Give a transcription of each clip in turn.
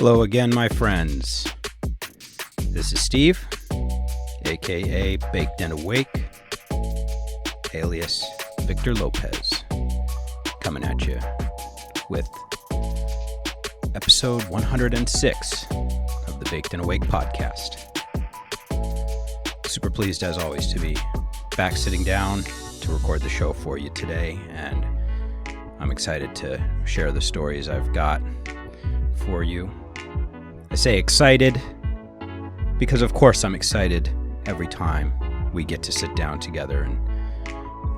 Hello again, my friends. This is Steve, aka Baked and Awake, alias Victor Lopez, coming at you with episode 106 of the Baked and Awake podcast. Super pleased, as always, to be back sitting down to record the show for you today, and I'm excited to share the stories I've got for you. I say excited because, of course, I'm excited every time we get to sit down together, and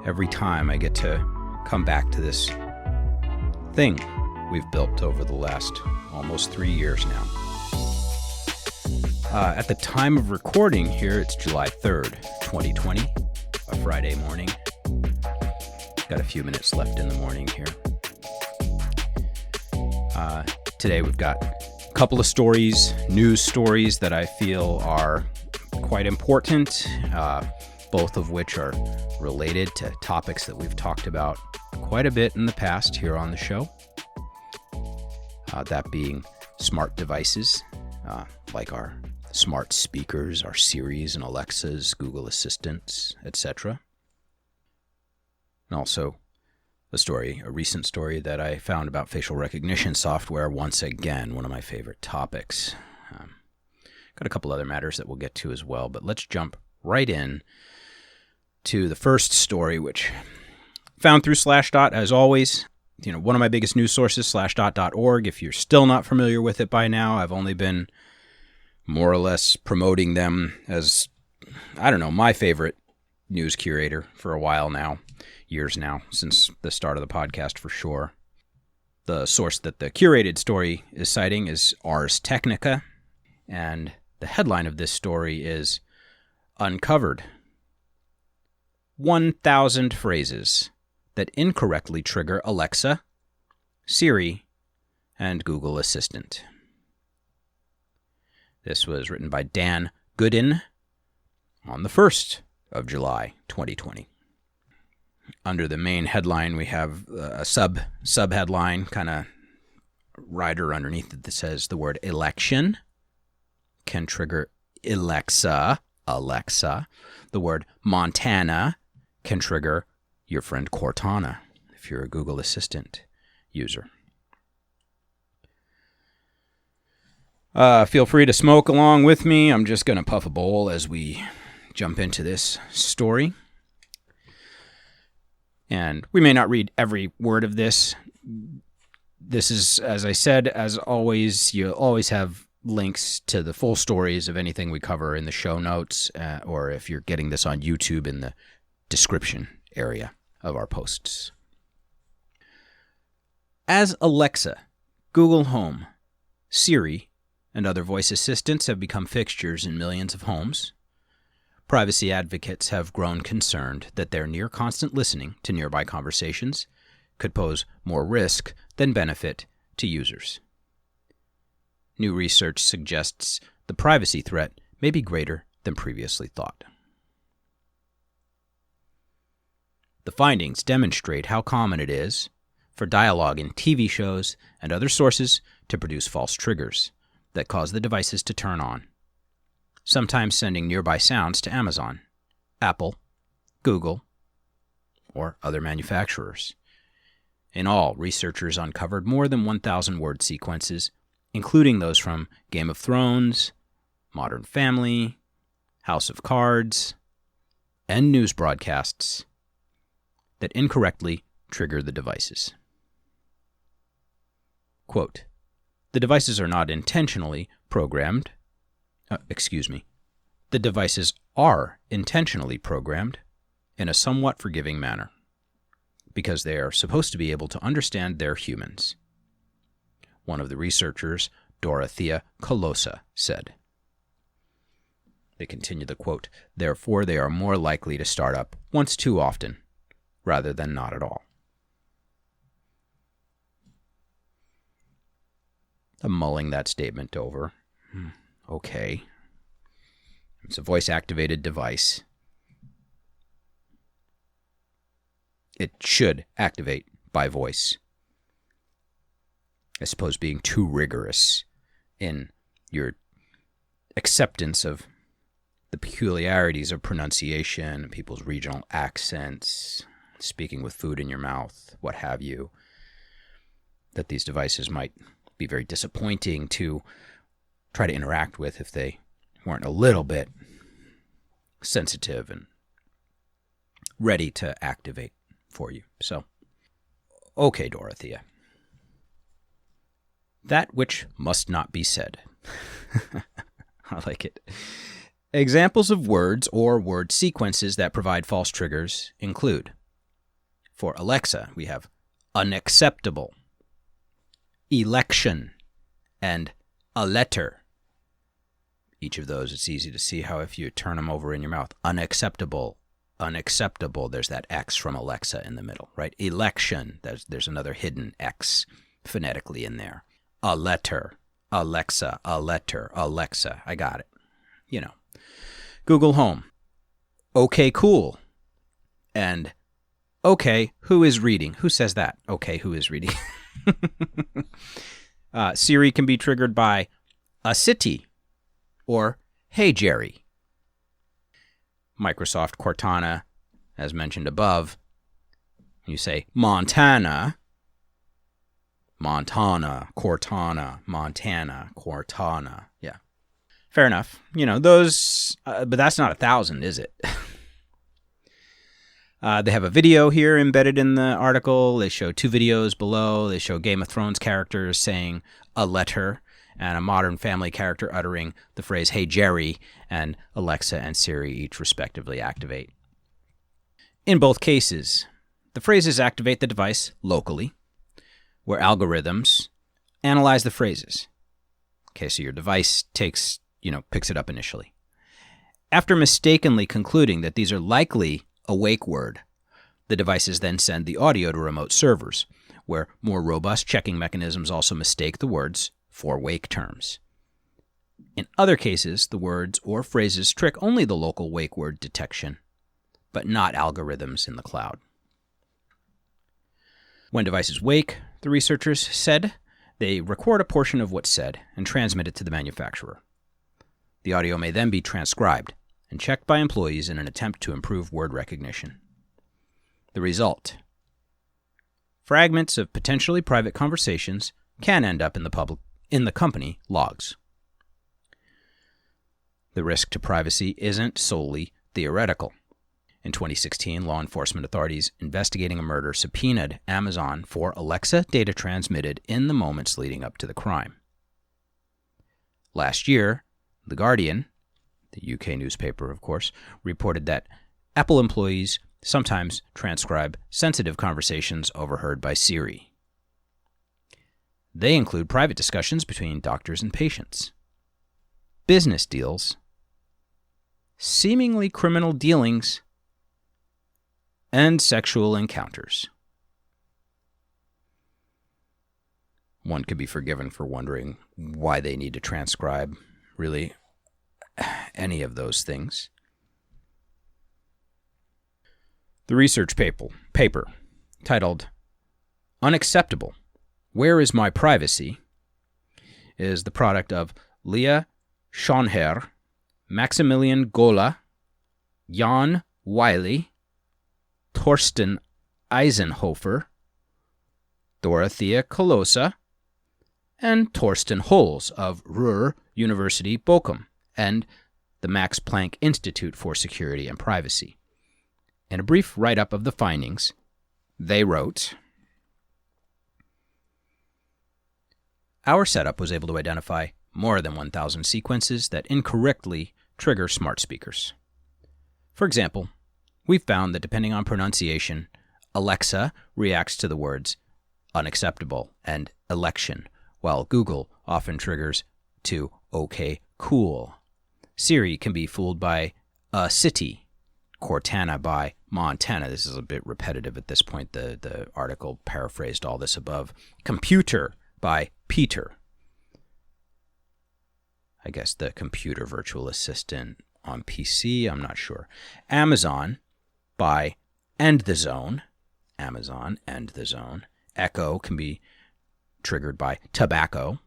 every time I get to come back to this thing we've built over the last almost 3 years now. At the time of recording here, it's July 3rd, 2020, a Friday morning. Got a few minutes left in the morning here. Today we've got a couple of stories, news stories that I feel are quite important, both of which are related to topics that we've talked about quite a bit in the past here on the show. That being smart devices, like our smart speakers, our Siris and Alexas, Google Assistants, etc. And also a recent story that I found about facial recognition software, once again, one of my favorite topics. Got a couple other matters that we'll get to as well, but let's jump right in to the first story, which found through Slashdot, as always. One of my biggest news sources, slashdot.org. If you're still not familiar with it by now, I've only been more or less promoting them as, my favorite news curator for a while now. Years now, since the start of the podcast for sure. The source that the curated story is citing is Ars Technica, and the headline of this story is Uncovered 1,000 phrases that incorrectly trigger Alexa, Siri, and Google Assistant. This was written by Dan Goodin on the 1st of July, 2020. Under the main headline, we have a sub-headline, kind of rider underneath it that says the word election can trigger Alexa. The word Montana can trigger your friend Cortana, if you're a Google Assistant user. Feel free to smoke along with me. I'm just going to puff a bowl as we jump into this story. And we may not read every word of this. This is, as I said, as always, you'll always have links to the full stories of anything we cover in the show notes, or if you're getting this on YouTube, in the description area of our posts. As Alexa, Google Home, Siri, and other voice assistants have become fixtures in millions of homes, privacy advocates have grown concerned that their near-constant listening to nearby conversations could pose more risk than benefit to users. New research suggests the privacy threat may be greater than previously thought. The findings demonstrate how common it is for dialogue in TV shows and other sources to produce false triggers that cause the devices to turn on, sometimes sending nearby sounds to Amazon, Apple, Google, or other manufacturers. In all, researchers uncovered more than 1,000 word sequences, including those from Game of Thrones, Modern Family, House of Cards, and news broadcasts that incorrectly trigger the devices. Quote, "The devices are not intentionally programmed. The devices are intentionally programmed in a somewhat forgiving manner because they are supposed to be able to understand they're humans," one of the researchers, Dorothea Colosa, said. They continue the quote, "Therefore, they are more likely to start up once too often rather than not at all." I'm mulling that statement over. Okay. It's a voice-activated device. It should activate by voice. I suppose being too rigorous in your acceptance of the peculiarities of pronunciation, people's regional accents, speaking with food in your mouth, what have you, that these devices might be very disappointing to try to interact with if they weren't a little bit sensitive and ready to activate for you. So, okay, Dorothea. That which must not be said. I like it. Examples of words or word sequences that provide false triggers include, for Alexa, we have unacceptable, election, and a letter. Each of those, it's easy to see how if you turn them over in your mouth, unacceptable, there's that X from Alexa in the middle, right? Election, there's another hidden X phonetically in there. A letter, Alexa, a letter, Alexa, I got it. You know. Google Home, okay, cool, and okay, who is reading? Who says that? Okay, who is reading? Siri can be triggered by a city or hey, Jerry. Microsoft Cortana, as mentioned above, you say Montana, Cortana, Montana, Cortana. Yeah. Fair enough. You know, those, but that's not 1,000, is it? They have a video here embedded in the article. They show 2 videos below. They show Game of Thrones characters saying a letter and a Modern Family character uttering the phrase, hey, Jerry, and Alexa and Siri each respectively activate. In both cases, the phrases activate the device locally, where algorithms analyze the phrases. Okay, so your device picks it up initially. After mistakenly concluding that these are likely a wake word, the devices then send the audio to remote servers, where more robust checking mechanisms also mistake the words for wake terms. In other cases, the words or phrases trick only the local wake word detection, but not algorithms in the cloud. When devices wake, the researchers said, they record a portion of what's said and transmit it to the manufacturer. The audio may then be transcribed and checked by employees in an attempt to improve word recognition. The result: fragments of potentially private conversations can end up in the company logs. The risk to privacy isn't solely theoretical. In 2016, law enforcement authorities investigating a murder subpoenaed Amazon for Alexa data transmitted in the moments leading up to the crime. Last year, The Guardian, the UK newspaper, of course, reported that Apple employees sometimes transcribe sensitive conversations overheard by Siri. They include private discussions between doctors and patients, business deals, seemingly criminal dealings, and sexual encounters. One could be forgiven for wondering why they need to transcribe, really, any of those things. The research paper titled Unacceptable, Where is My Privacy?, is the product of Leah Schonherr, Maximilian Gola, Jan Wiley, Torsten Eisenhofer, Dorothea Colosa, and Torsten Holz of Ruhr University Bochum and the Max Planck Institute for Security and Privacy. In a brief write-up of the findings, they wrote, our setup was able to identify more than 1,000 sequences that incorrectly trigger smart speakers. For example, we've found that depending on pronunciation, Alexa reacts to the words unacceptable and election, while Google often triggers to okay, cool. Siri can be fooled by a city, Cortana by Montana. This is a bit repetitive at this point. The article paraphrased all this above. Computer by Peter. I guess the computer virtual assistant on PC, I'm not sure. Amazon by End the Zone. Amazon, End the Zone. Echo can be triggered by tobacco.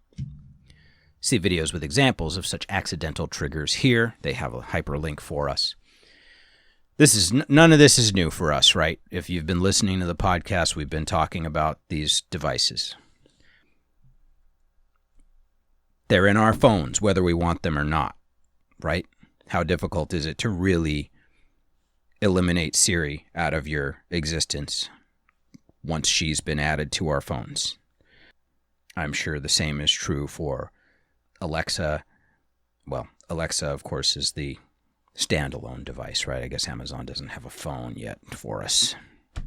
see videos with examples of such accidental triggers here. They have a hyperlink for us. None of this is new for us, right? If you've been listening to the podcast, we've been talking about these devices. They're in our phones, whether we want them or not, right? How difficult is it to really eliminate Siri out of your existence once she's been added to our phones? I'm sure the same is true for Alexa. Well, Alexa, of course, is the standalone device, right? I guess Amazon doesn't have a phone yet for us. If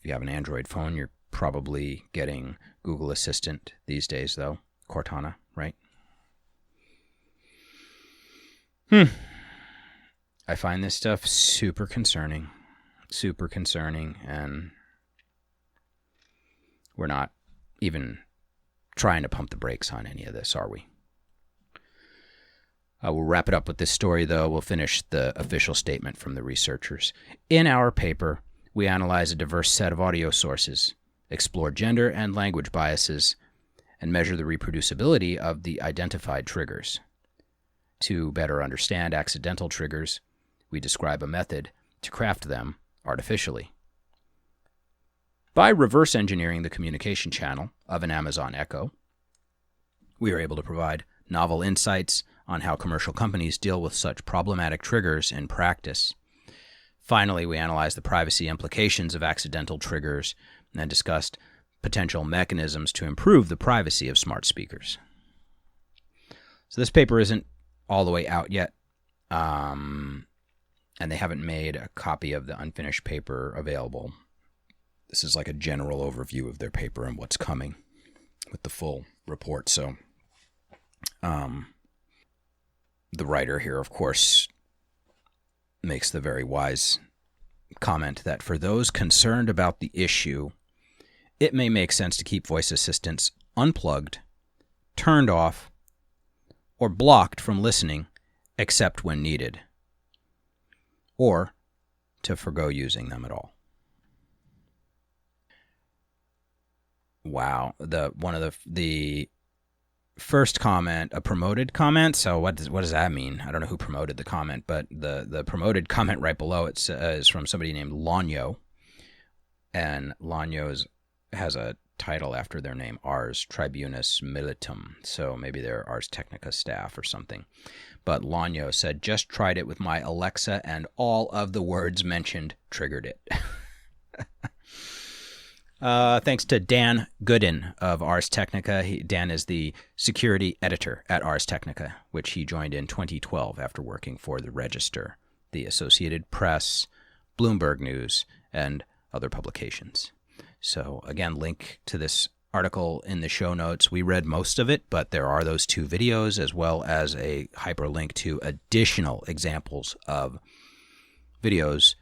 you have an Android phone, you're probably getting Google Assistant these days, though. Cortana, right? I find this stuff super concerning, and we're not even trying to pump the brakes on any of this, are we? We'll wrap it up with this story, though. We'll finish the official statement from the researchers. In our paper, we analyze a diverse set of audio sources, explore gender and language biases, and measure the reproducibility of the identified triggers. To better understand accidental triggers, we describe a method to craft them artificially. By reverse engineering the communication channel of an Amazon Echo, we are able to provide novel insights on how commercial companies deal with such problematic triggers in practice. Finally, we analyzed the privacy implications of accidental triggers and discussed potential mechanisms to improve the privacy of smart speakers. So this paper isn't all the way out yet, and they haven't made a copy of the unfinished paper available. This is like a general overview of their paper and what's coming with the full report. So the writer here, of course, makes the very wise comment that for those concerned about the issue, it may make sense to keep voice assistants unplugged, turned off, or blocked from listening except when needed, or to forgo using them at all. Wow, one of the first comment, a promoted comment. So what does that mean? I don't know who promoted the comment, but the promoted comment right below it is from somebody named Lanyo, and Lanyo has a title after their name, Ars Tribunus Militum. So maybe they're Ars Technica staff or something. But Lanyo said, just tried it with my Alexa and all of the words mentioned triggered it. Thanks to Dan Gooden of Ars Technica. Dan is the security editor at Ars Technica, which he joined in 2012 after working for the Register, the Associated Press, Bloomberg News, and other publications. So again, link to this article in the show notes. We read most of it, but there are those 2 videos as well as a hyperlink to additional examples of videos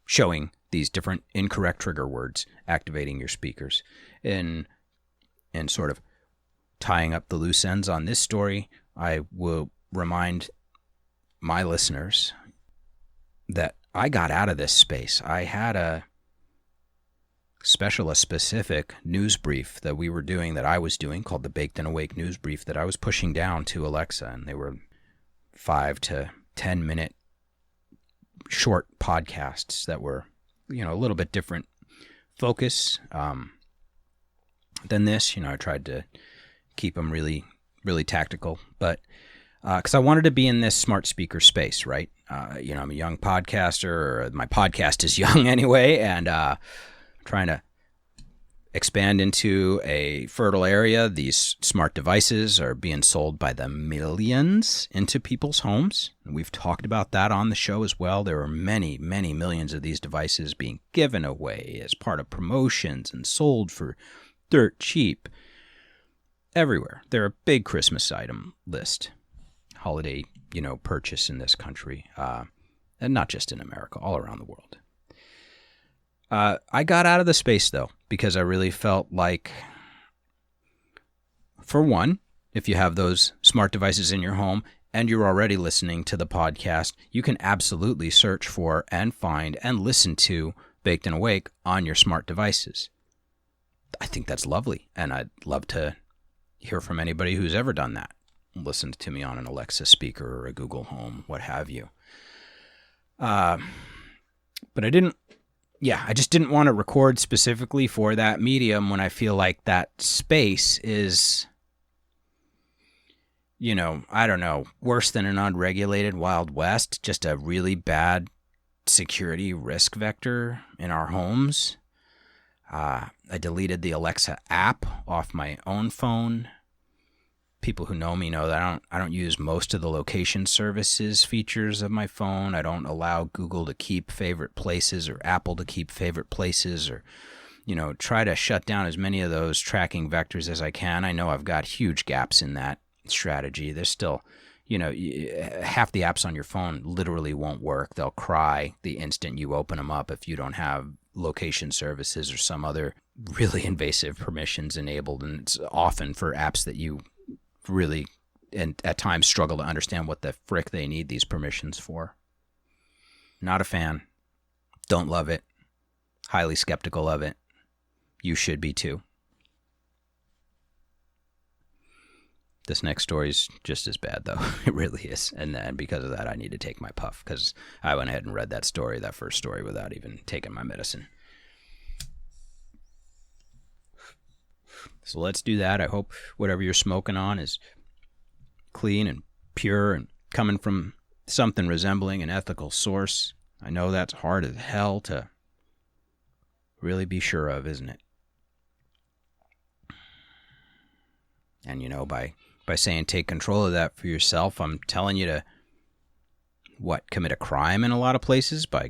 showing these different incorrect trigger words activating your speakers. And sort of tying up the loose ends on this story, I will remind my listeners that I got out of this space. I had a specific news brief that we were doing, that I was doing, called the Baked and Awake news brief, that I was pushing down to Alexa, and they were 5 to 10 minute short podcasts that were, a little bit different focus than this. I tried to keep them really, really tactical, but because I wanted to be in this smart speaker space, right? I'm a young podcaster, or my podcast is young anyway, and trying to expand into a fertile area. These smart devices are being sold by the millions into people's homes. And we've talked about that on the show as well. There are many, many millions of these devices being given away as part of promotions and sold for dirt cheap everywhere. They're a big Christmas item list, holiday, purchase in this country, and not just in America, all around the world. I got out of the space, though, because I really felt like, for one, if you have those smart devices in your home and you're already listening to the podcast, you can absolutely search for and find and listen to Baked and Awake on your smart devices. I think that's lovely, and I'd love to hear from anybody who's ever done that. Listened to me on an Alexa speaker or a Google Home, what have you. But I just didn't want to record specifically for that medium when I feel like that space is, I don't know, worse than an unregulated Wild West, just a really bad security risk vector in our homes. I deleted the Alexa app off my own phone. People who know me know that I don't use most of the location services features of my phone. I don't allow Google to keep favorite places or Apple to keep favorite places, or try to shut down as many of those tracking vectors as I can. I know I've got huge gaps in that strategy. There's still, half the apps on your phone literally won't work. They'll cry the instant you open them up if you don't have location services or some other really invasive permissions enabled. And it's often for apps that you really, and at times, struggle to understand what the frick they need these permissions for. Not a fan. Don't love it. Highly skeptical of it. You should be too. This next story is just as bad, though. It really is. And then because of that, I need to take my puff, because I went ahead and read that first story, without even taking my medicine. So let's do that. I hope whatever you're smoking on is clean and pure and coming from something resembling an ethical source. I know that's hard as hell to really be sure of, isn't it? And by saying take control of that for yourself, I'm telling you to, commit a crime in a lot of places by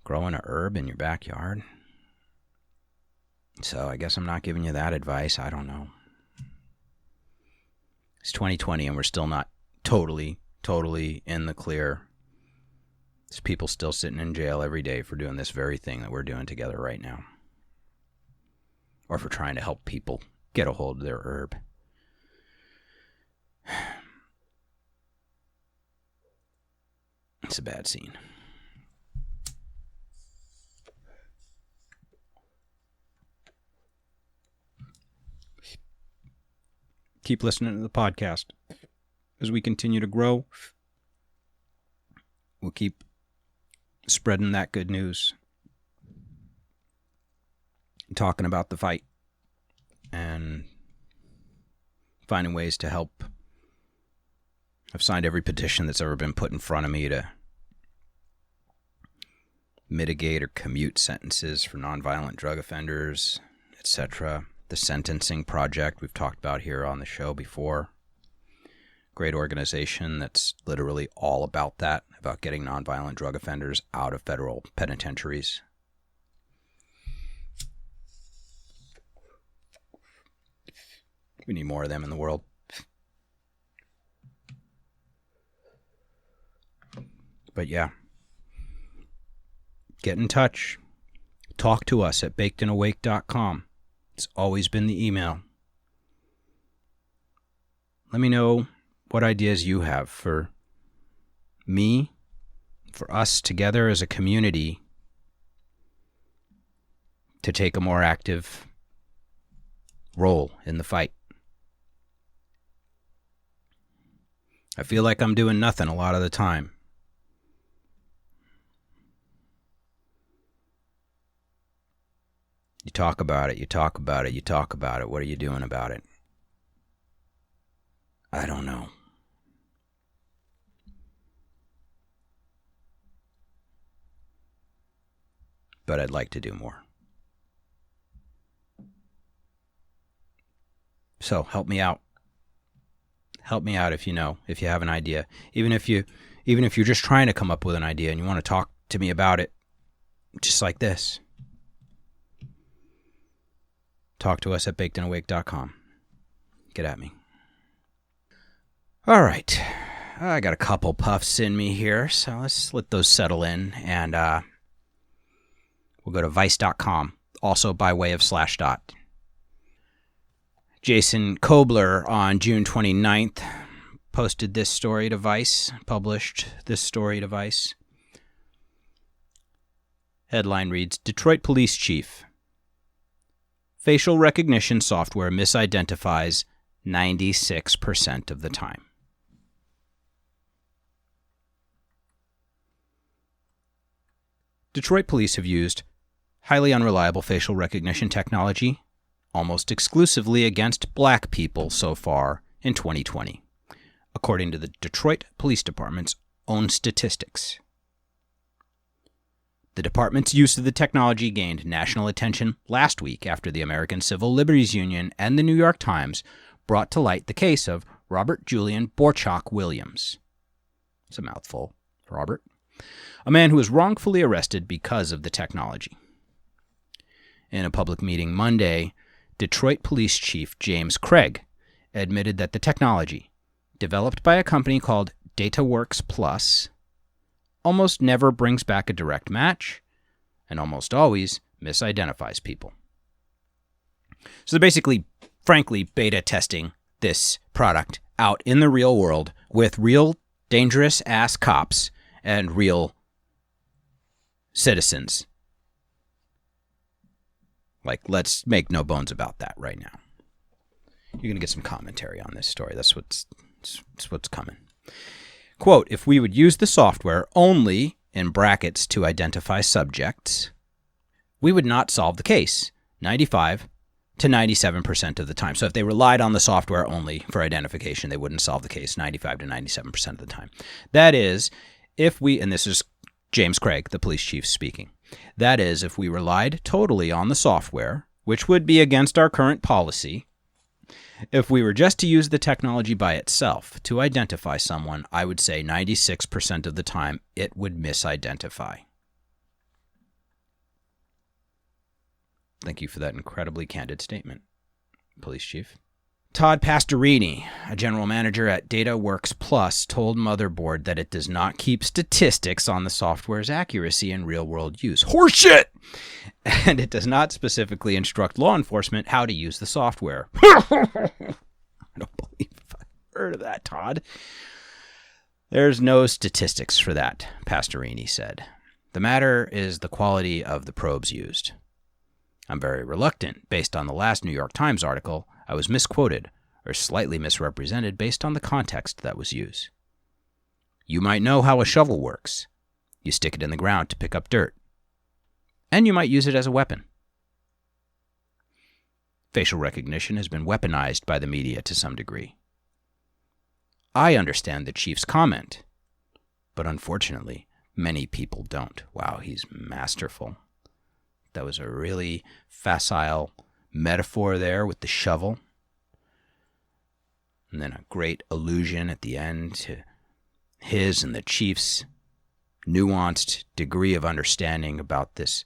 growing a herb in your backyard. So I guess I'm not giving you that advice. I don't know. It's 2020 and we're still not totally in the clear. There's people still sitting in jail every day for doing this very thing that we're doing together right now. Or for trying to help people get a hold of their herb. It's a bad scene. Keep listening to the podcast. As we continue to grow, we'll keep spreading that good news. Talking about the fight. And finding ways to help. I've signed every petition that's ever been put in front of me to mitigate or commute sentences for nonviolent drug offenders, etc. The Sentencing Project we've talked about here on the show before. Great organization that's literally all about that, about getting nonviolent drug offenders out of federal penitentiaries. We need more of them in the world. But yeah, get in touch. Talk to us at bakedandawake.com. It's always been the email. Let me know what ideas you have for me, for us together as a community to take a more active role in the fight. I feel like I'm doing nothing a lot of the time. You talk about it, you talk about it, you talk about it. What are you doing about it? I don't know. But I'd like to do more. So help me out. Help me out if you have an idea. Even if you're just trying to come up with an idea and you want to talk to me about it, just like this. Talk to us at bakedandawake.com. Get at me. All right. I got a couple puffs in me here, so let's let those settle in. And we'll go to vice.com, also by way of Slashdot. Jason Kobler on June 29th posted this story to Vice, published this story to Vice. Headline reads, Detroit Police Chief facial recognition software misidentifies 96% of the time. Detroit police have used highly unreliable facial recognition technology almost exclusively against black people so far in 2020, according to the Detroit Police Department's own statistics. The department's use of the technology gained national attention last week after the American Civil Liberties Union and the New York Times brought to light the case of Robert Julian Borchak Williams. It's a mouthful, Robert. A man who was wrongfully arrested because of the technology. In a public meeting Monday, Detroit Police Chief James Craig admitted that the technology, developed by a company called DataWorks Plus, almost never brings back a direct match and almost always misidentifies people. So they're basically, frankly, beta testing this product out in the real world with real dangerous-ass cops and real citizens. Like, let's make no bones about that right now. You're going to get some commentary on this story. That's what's coming. Quote, if we would use the software only, in brackets, to identify subjects, we would not solve the case 95 to 97% of the time. So if they relied on the software only for identification, they wouldn't solve the case 95 to 97% of the time. That is, if we, and this is James Craig, the police chief, speaking. That is, if we relied totally on the software, which would be against our current policy, if we were just to use the technology by itself to identify someone, I would say 96% of the time it would misidentify. Thank you for that incredibly candid statement, police chief. Todd Pastorini, a general manager at DataWorks Plus, told Motherboard that it does not keep statistics on the software's accuracy in real-world use. Horseshit! And it does not specifically instruct law enforcement how to use the software. I don't believe I heard of that, Todd. There's no statistics for that, Pastorini said. The matter is the quality of the probes used. I'm very reluctant. Based on the last New York Times article, I was misquoted or slightly misrepresented based on the context that was used. You might know how a shovel works. You stick it in the ground to pick up dirt. And you might use it as a weapon. Facial recognition has been weaponized by the media to some degree. I understand the chief's comment, but unfortunately, many people don't. Wow, he's masterful. That was a really facile metaphor there with the shovel. And then a great allusion at the end to his and the chief's nuanced degree of understanding about this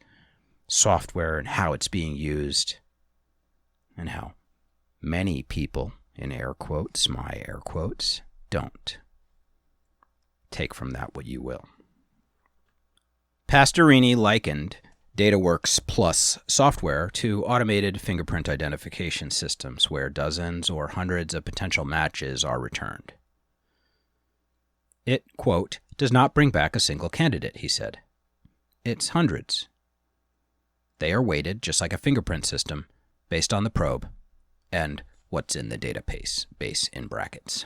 software and how it's being used and how many people, in air quotes, my air quotes, don't. Take from that what you will. Pastorini likened DataWorks Plus software to automated fingerprint identification systems where dozens or hundreds of potential matches are returned. It, quote, does not bring back a single candidate, he said. It's hundreds. They are weighted just like a fingerprint system based on the probe and what's in the database, base in brackets.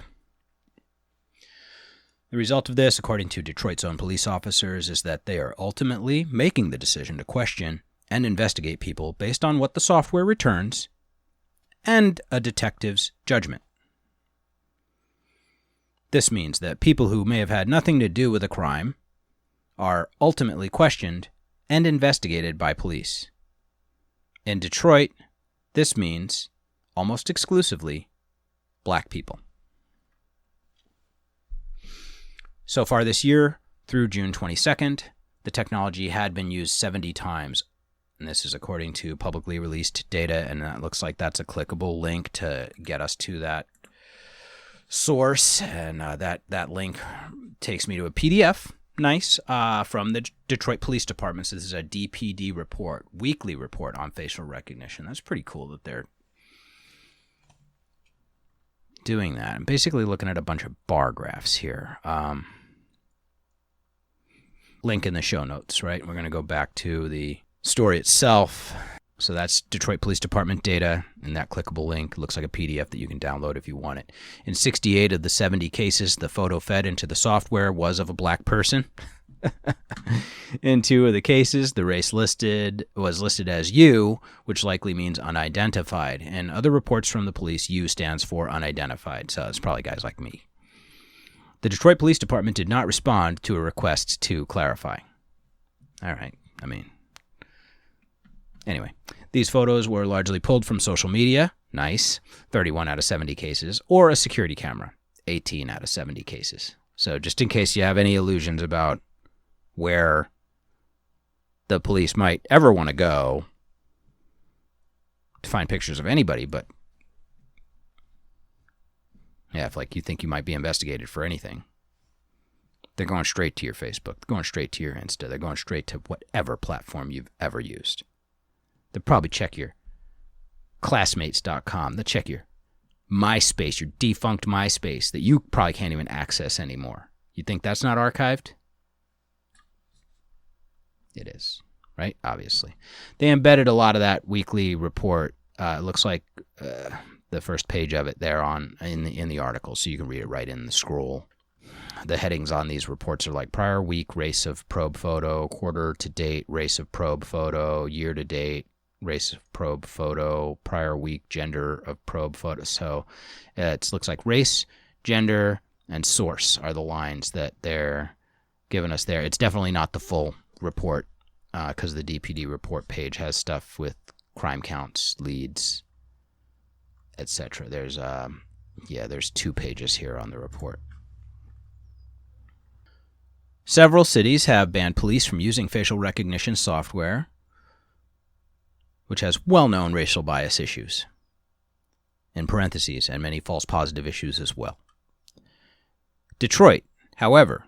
The result of this, according to Detroit's own police officers, is that they are ultimately making the decision to question and investigate people based on what the software returns and a detective's judgment. This means that people who may have had nothing to do with a crime are ultimately questioned and investigated by police. In Detroit, this means, almost exclusively, black people. So far this year, through June 22nd, the technology had been used 70 times. And this is according to publicly released data, and that looks like that's a clickable link to get us to that source. And that link takes me to a PDF, nice, from the Detroit Police Department. So this is a DPD report, weekly report on facial recognition. That's pretty cool that they're doing that. I'm basically looking at a bunch of bar graphs here. Link in the show notes, right? We're going to go back to the story itself. So that's Detroit Police Department data, and that clickable link looks like a PDF that you can download if you want it. In 68 of the 70 cases, the photo fed into the software was of a black person. In 2 of the cases, the race was listed as U, which likely means unidentified. And other reports from the police, U stands for unidentified, so it's probably guys like me. The Detroit Police Department did not respond to a request to clarify. All right, anyway, these photos were largely pulled from social media, nice, 31 out of 70 cases, or a security camera, 18 out of 70 cases. So just in case you have any illusions about where the police might ever want to go to find pictures of anybody, but yeah, if like you think you might be investigated for anything, they're going straight to your Facebook, they're going straight to your Insta, they're going straight to whatever platform you've ever used. They'll probably check your classmates.com. They'll check your MySpace, your defunct MySpace that you probably can't even access anymore. You think that's not archived? It is, right? Obviously. They embedded a lot of that weekly report. It looks like the first page of it there in the article, so you can read it right in the scroll. The headings on these reports are like prior week race of probe photo, quarter to date race of probe photo, year to date race of probe photo, prior week gender of probe photo. So it looks like race, gender, and source are the lines that they're giving us there. It's definitely not the full report because the DPD report page has stuff with crime counts, leads, etc. There's 2 pages here on the report. Several cities have banned police from using facial recognition software, which has well-known racial bias issues, in parentheses, and many false positive issues as well. Detroit, however,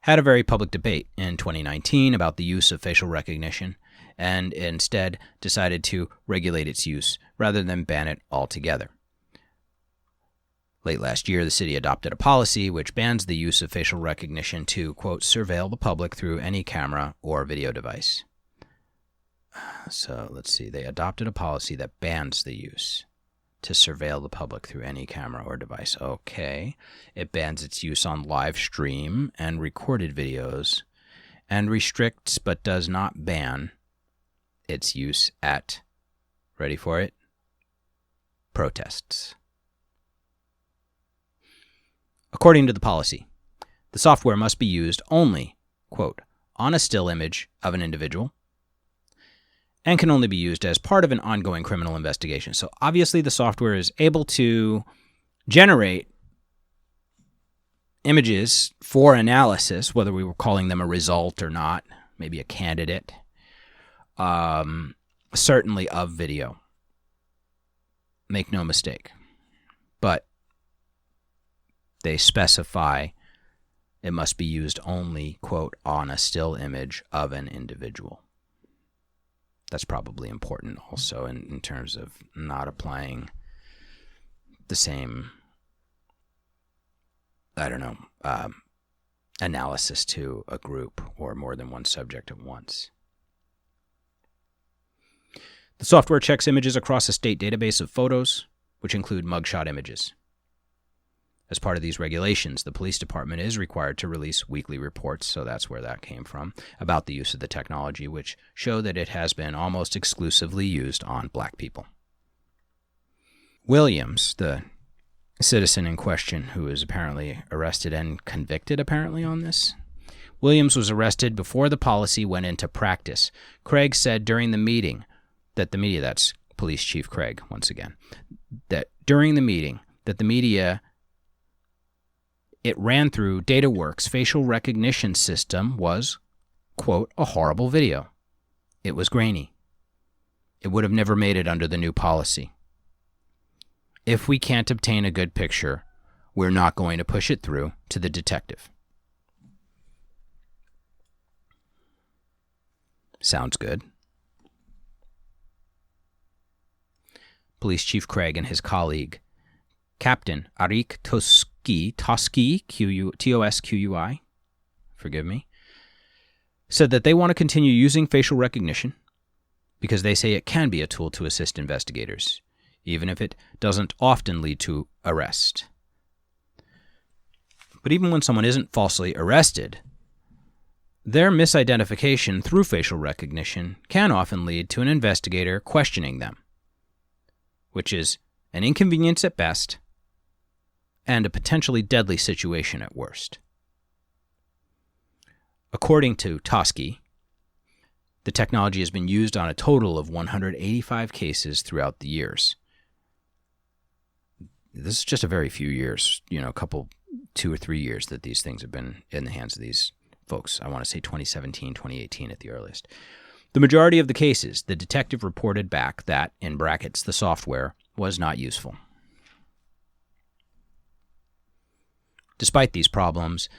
had a very public debate in 2019 about the use of facial recognition and instead decided to regulate its use rather than ban it altogether. Late last year, the city adopted a policy which bans the use of facial recognition to, quote, surveil the public through any camera or video device. So let's see. They adopted a policy that bans the use to surveil the public through any camera or device. Okay. It bans its use on live stream and recorded videos and restricts but does not ban its use at, ready for it, protests. According to the policy, the software must be used only, quote, on a still image of an individual and can only be used as part of an ongoing criminal investigation. So obviously the software is able to generate images for analysis, whether we were calling them a result or not, maybe a candidate, certainly of video. Make no mistake. But they specify it must be used only, quote, on a still image of an individual. That's probably important also in terms of not applying the same, analysis to a group or more than one subject at once. The software checks images across a state database of photos, which include mugshot images. As part of these regulations, the police department is required to release weekly reports, so that's where that came from, about the use of the technology, which show that it has been almost exclusively used on black people. Williams, the citizen in question who was apparently arrested and convicted apparently on this, Williams was arrested before the policy went into practice. Craig said during the meeting that the media, that's Police Chief Craig once again, that during the meeting that the media, it ran through DataWorks' facial recognition system was, quote, a horrible video. It was grainy. It would have never made it under the new policy. If we can't obtain a good picture, we're not going to push it through to the detective. Sounds good. Police Chief Craig and his colleague, Captain Arik Tosqui, Tosqui, forgive me, said that they want to continue using facial recognition, because they say it can be a tool to assist investigators, even if it doesn't often lead to arrest. But even when someone isn't falsely arrested, their misidentification through facial recognition can often lead to an investigator questioning them, which is an inconvenience at best and a potentially deadly situation at worst. According to Toschi, the technology has been used on a total of 185 cases throughout the years. This is just a very few years, a couple, 2 or 3 years that these things have been in the hands of these folks. I want to say 2017, 2018 at the earliest. The majority of the cases, the detective reported back that, in brackets, the software was not useful. Despite these problems,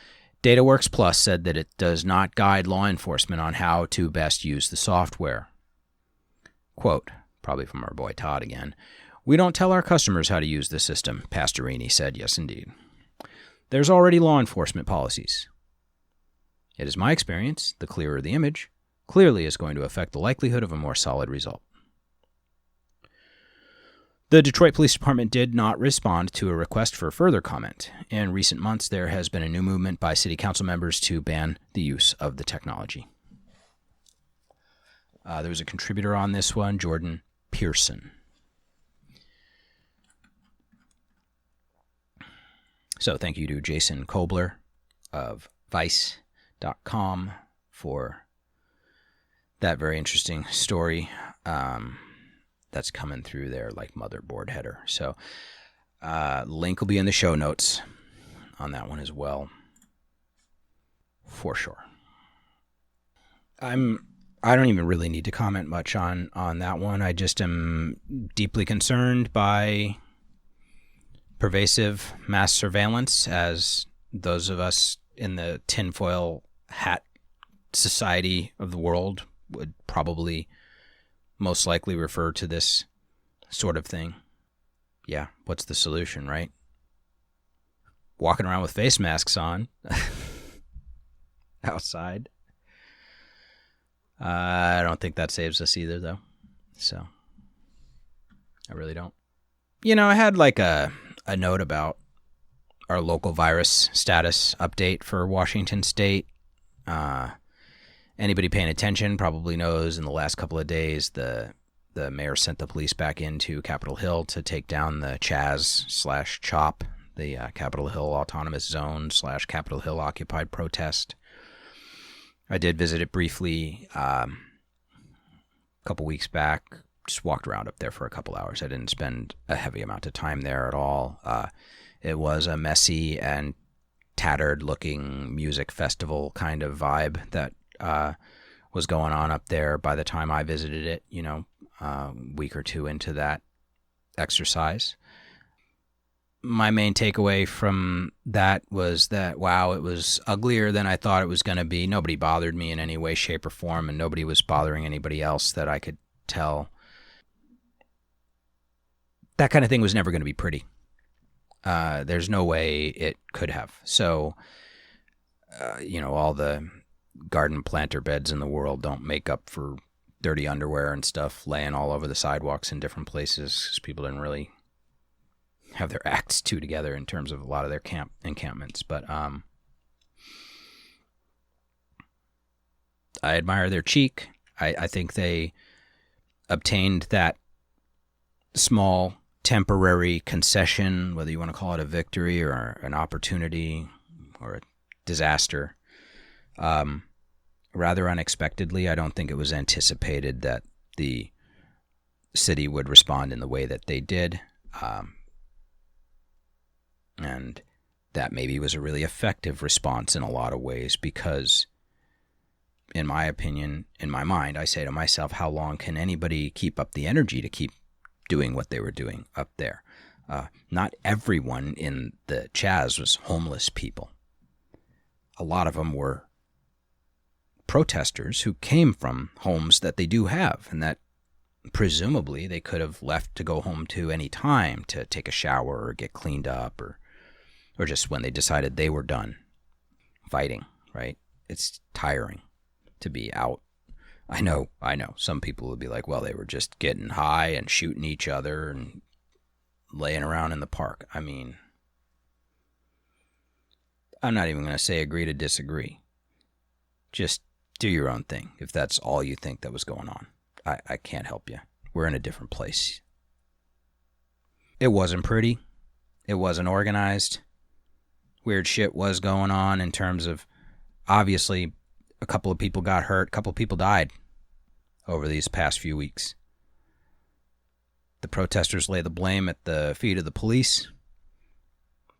DataWorks Plus said that it does not guide law enforcement on how to best use the software. Quote, probably from our boy Todd again, "We don't tell our customers how to use the system," Pastorini said. Yes, indeed. "There's already law enforcement policies. It is my experience, the clearer the image, clearly is going to affect the likelihood of a more solid result." The Detroit Police Department did not respond to a request for further comment. In recent months, there has been a new movement by city council members to ban the use of the technology. There was a contributor on this one, Jordan Pearson. So thank you to Jason Kobler of Vice.com for that very interesting story. That's coming through there like motherboard header. So link will be in the show notes on that one as well, for sure. I don't even really need to comment much on that one. I just am deeply concerned by pervasive mass surveillance, as those of us in the tinfoil hat society of the world would probably most likely refer to this sort of thing. Yeah, what's the solution, right? Walking around with face masks on outside. I don't think that saves us either, though. So, I really don't. I had like a note about our local virus status update for Washington State. Anybody paying attention probably knows in the last couple of days the mayor sent the police back into Capitol Hill to take down the Chaz/CHOP, the Capitol Hill Autonomous Zone / Capitol Hill Occupied Protest. I did visit it briefly a couple weeks back. Just walked around up there for a couple hours. I didn't spend a heavy amount of time there at all. It was a messy and tattered-looking music festival kind of vibe that was going on up there by the time I visited it, a week or two into that exercise. My main takeaway from that was that, wow, it was uglier than I thought it was going to be. Nobody bothered me in any way, shape, or form, and nobody was bothering anybody else that I could tell. That kind of thing was never going to be pretty. There's no way it could have. So, all the garden planter beds in the world don't make up for dirty underwear and stuff laying all over the sidewalks in different places, because people didn't really have their acts together in terms of a lot of their encampments. But I admire their cheek. I think they obtained that small temporary concession, whether you want to call it a victory or an opportunity or a disaster, rather unexpectedly. I don't think it was anticipated that the city would respond in the way that they did. And that maybe was a really effective response in a lot of ways, because in my opinion, in my mind, I say to myself, how long can anybody keep up the energy to keep doing what they were doing up there? Not everyone in the Chaz was homeless people. A lot of them were protesters who came from homes that they do have, and that presumably they could have left to go home to any time to take a shower or get cleaned up, or just when they decided they were done fighting, right? It's tiring to be out I know. Some people would be like, well, they were just getting high and shooting each other and laying around in the park. I mean, I'm not even going to say agree to disagree. Just do your own thing if that's all you think that was going on. I can't help you. We're in a different place. It wasn't pretty. It wasn't organized. Weird shit was going on in terms of, obviously, a couple of people got hurt, a couple of people died over these past few weeks. The protesters lay the blame at the feet of the police.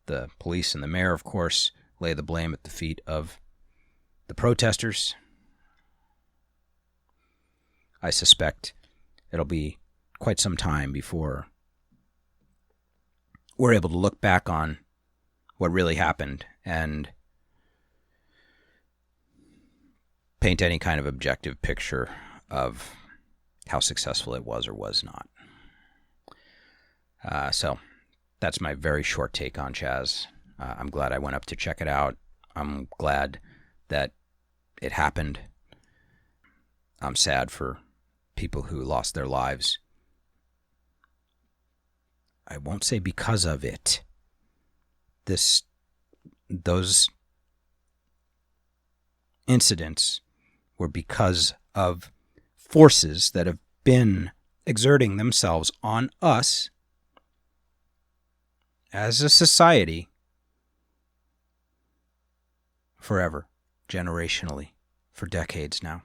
The police and the mayor, of course, lay the blame at the feet of the protesters. I suspect it'll be quite some time before we're able to look back on what really happened and paint any kind of objective picture of how successful it was or was not. So that's my very short take on Chaz. I'm glad I went up to check it out. I'm glad that it happened. I'm sad for people who lost their lives. I won't say because of it. Those incidents were because of forces that have been exerting themselves on us as a society forever, generationally, for decades now.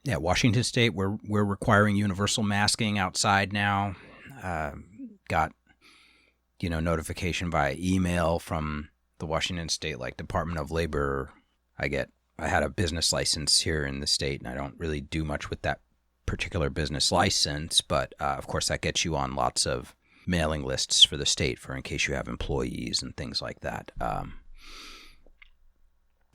Yeah, Washington State, we're requiring universal masking outside now. Got notification via email from the Washington State Department of Labor. I had a business license here in the state, and I don't really do much with that particular business license, but of course that gets you on lots of mailing lists for the state for in case you have employees and things like that.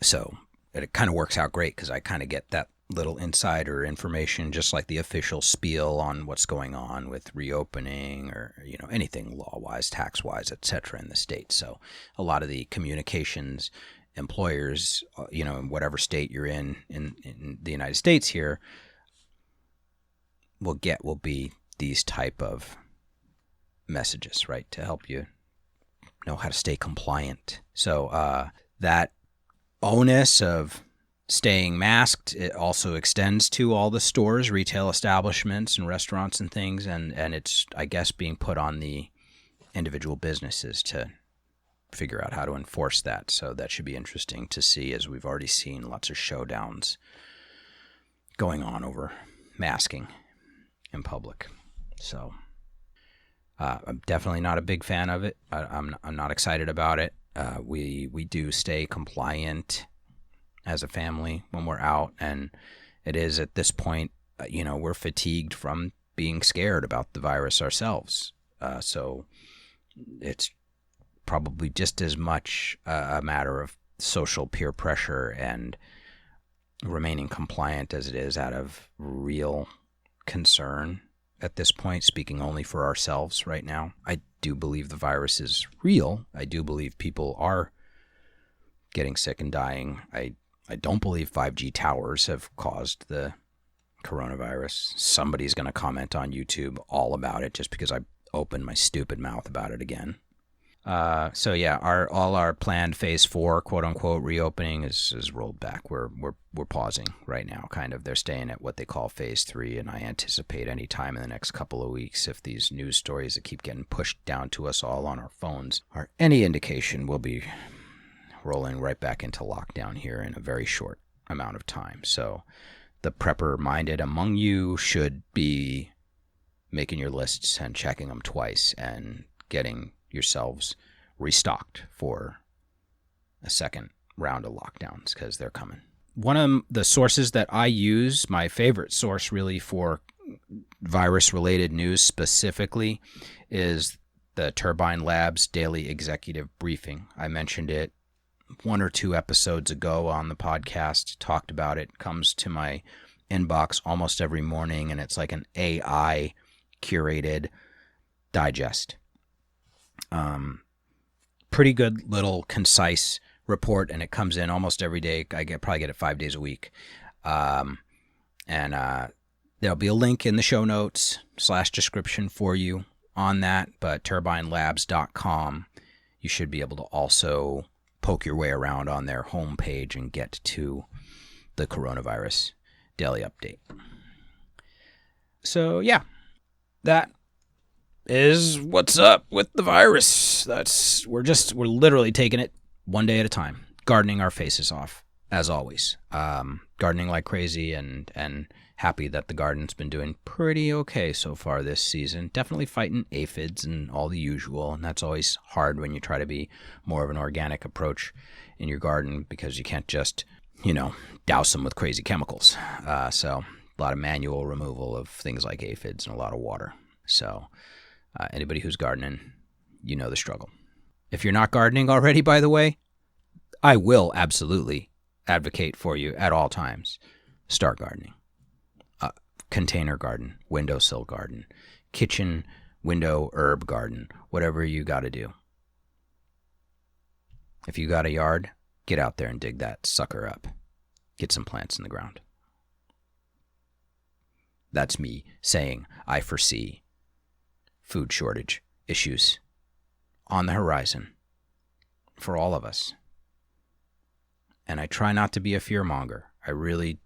So it kind of works out great because I kind of get that little insider information, just like the official spiel on what's going on with reopening or anything law-wise, tax-wise, etc. in the state. So a lot of the communications employers, in whatever state you're in the United States here, will be these type of messages, right, to help you know how to stay compliant. So that onus of staying masked, it also extends to all the stores, retail establishments, and restaurants and things, and it's, I guess, being put on the individual businesses to figure out how to enforce that. So that should be interesting to see, as we've already seen lots of showdowns going on over masking in public. So I'm definitely not a big fan of it. I'm not excited about it. We do stay compliant as a family when we're out, and it is at this point, we're fatigued from being scared about the virus ourselves. So it's probably just as much a matter of social peer pressure and remaining compliant as it is out of real concern at this point, speaking only for ourselves right now. I do believe the virus is real. I do believe people are getting sick and dying. I don't believe 5G towers have caused the coronavirus. Somebody's going to comment on YouTube all about it just because I opened my stupid mouth about it again. So yeah, all our planned phase 4, quote unquote, reopening is rolled back. We're pausing right now, kind of. They're staying at what they call phase 3, and I anticipate any time in the next couple of weeks, if these news stories that keep getting pushed down to us all on our phones are any indication, we'll be rolling right back into lockdown here in a very short amount of time. So the prepper-minded among you should be making your lists and checking them twice and getting yourselves restocked for a second round of lockdowns, because they're coming. One of the sources that I use, my favorite source really for virus-related news specifically, is the Turbine Labs Daily Executive Briefing. I mentioned it 1 or 2 episodes ago on the podcast, talked about it. Comes to my inbox almost every morning, and it's like an AI curated digest. pretty good little concise report, and it comes in almost every day. Probably get it 5 days a week. And there'll be a link in the show notes / description for you on that, but turbinelabs.com, you should be able to also poke your way around on their homepage and get to the coronavirus daily update. So yeah, that is what's up with the virus. We're literally taking it one day at a time, gardening our faces off, as always. Gardening like crazy, and happy that the garden's been doing pretty okay so far this season. Definitely fighting aphids and all the usual, and that's always hard when you try to be more of an organic approach in your garden, because you can't just, douse them with crazy chemicals. So a lot of manual removal of things like aphids and a lot of water. So anybody who's gardening, you know the struggle. If you're not gardening already, by the way, I will absolutely advocate for you at all times. Start gardening. Container garden, windowsill garden, kitchen window herb garden, whatever you got to do. If you got a yard, get out there and dig that sucker up. Get some plants in the ground. That's me saying I foresee food shortage issues on the horizon for all of us. And I try not to be a fearmonger. I really